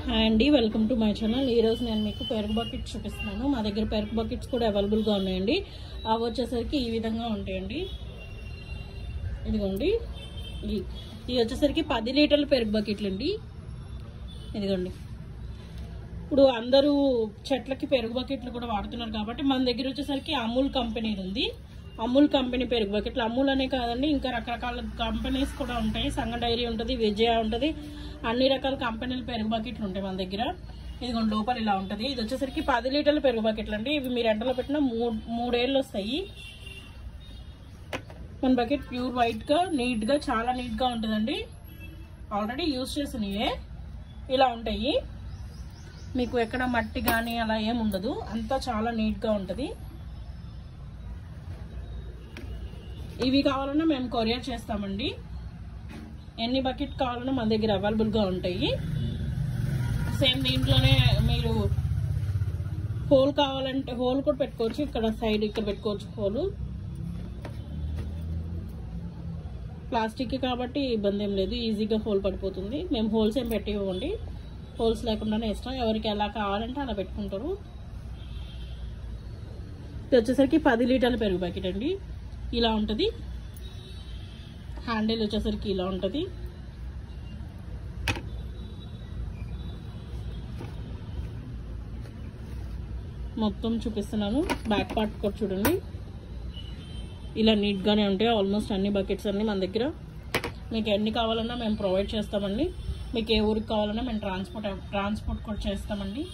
Hi అండి, welcome to my channel. ఈరోజు నేను మీకు పెరుగు బకెట్స్ చూపిస్తున్నాను. మా దగ్గర పెరుగు బకెట్స్ కూడా అవైలబుల్గా ఉన్నాయండి. అవి వచ్చేసరికి ఈ విధంగా ఉంటాయండి. ఇదిగోండి, ఇవి వచ్చేసరికి 10 లీటర్ల పెరుగు బకెట్లు అండి. ఇదిగోండి, ఇప్పుడు అందరూ చెట్లకి పెరుగు బకెట్లు కూడా వాడుతున్నారు కాబట్టి మన దగ్గర వచ్చేసరికి అమూల్ కంపెనీ ఉంది. అమూల్ కంపెనీ పెరుగు బకెట్లు, అమూల్ అనే కాదండి, ఇంకా రకరకాల కంపెనీస్ కూడా ఉంటాయి. సంగ డైరీ ఉంటుంది, విజయ ఉంటుంది, అన్ని రకాల కంపెనీల పెరుగు బకెట్లు ఉంటాయి మన దగ్గర. ఇదిగోండి, లోపల ఇలా ఉంటుంది. ఇది వచ్చేసరికి 10 లీటర్ల పెరుగు బకెట్లు అండి. ఇవి మీరు ఎండలో పెట్టిన 3 ఏళ్ళు వస్తాయి. మన బకెట్ ప్యూర్ వైట్ గా నీట్ గా చాలా నీట్ గా ఉంటుందండి. ఆల్రెడీ యూజ్ చేసినవే ఇలా ఉంటాయి. మీకు ఎక్కడ మట్టి కానీ అలా ఏం ఉండదు, అంతా చాలా నీట్ గా ఉంటుంది. ఇవి కావాలన్నా మేము కొరియర్ చేస్తామండి. ఎన్ని బకెట్ కావాలన్నా మన దగ్గర అవైలబుల్గా ఉంటాయి. సేమ్ దీంట్లోనే మీరు హోల్ కావాలంటే హోల్ కూడా పెట్టుకోవచ్చు. ఇక్కడ సైడ్ ఇక్కడ పెట్టుకోవచ్చు హోలు. ప్లాస్టిక్ కాబట్టి ఇబ్బంది ఏం లేదు, ఈజీగా హోల్ పడిపోతుంది. మేము హోల్స్ ఏం పెట్టి ఇవ్వండి, హోల్స్ లేకుండానే ఇష్టం. ఎవరికి ఎలా కావాలంటే అలా పెట్టుకుంటారు. ఇది వచ్చేసరికి 10 లీటర్ల పెరుగు బకెట్ అండి. ఇలా ఉంటుంది. హ్యాండిల్ వచ్చేసరికి ఇలా ఉంటుంది. మొత్తం చూపిస్తున్నాను. బ్యాక్ పార్ట్ కూడా చూడండి, ఇలా నీట్గానే ఉంటాయి. ఆల్మోస్ట్ అన్ని బకెట్స్ అన్ని మన దగ్గర. మీకు ఎన్ని కావాలన్నా మేము ప్రొవైడ్ చేస్తామండి. మీకు ఏ ఊరికి కావాలన్నా మేము ట్రాన్స్పోర్ట్ కూడా చేస్తామండి.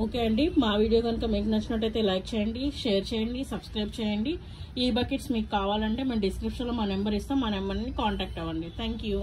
ఓకే అండి, మా వీడియో కనుక మీకు నచ్చినట్టయితే లైక్ చేయండి, షేర్ చేయండి, సబ్స్క్రైబ్ చేయండి. ఈ బకెట్స్ మీకు కావాలంటే మేము డిస్క్రిప్షన్లో మా నెంబర్ ఇస్తాం. మా నెంబర్ని కాంటాక్ట్ అవ్వండి. Thank you.